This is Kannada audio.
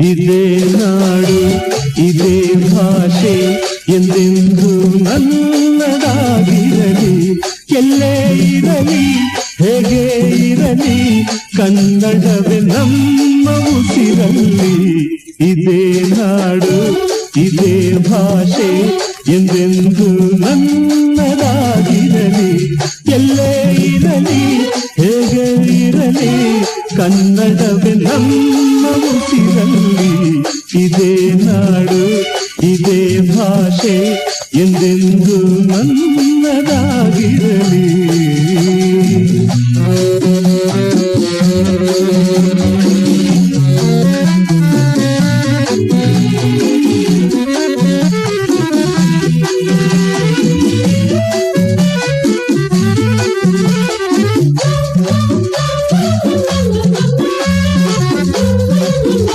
ಇದೇ ನಾಡು ಇದೇ ಭಾಷೆ ಎಂದೆಂದು ನನ್ನದಾಗಿರಲಿ. ಎಲ್ಲೇ ಇರಲಿ ಹೇಗೆ ಇರಲಿ ಕನ್ನಡವೇ ನಮ್ಮ ಉಸಿರಲ್ಲಿ. ಇದೇ ನಾಡು ಇದೇ ಭಾಷೆ ಎಂದೆಂದು ನನ್ನದಾಗಿರಲಿ. ಎಲ್ಲೇ ಇರಲಿ ಹೇಗೆ ಇರಲಿ ಕನ್ನಡವೇ ನಮ್ಮ ಉಸಿರಲ್ಲಿ. ಇದೇ ನಾಡು ಇದೇ ಭಾಷೆ ಎಂದೆಂದು ನನ್ನದಾಗಿರಲಿ.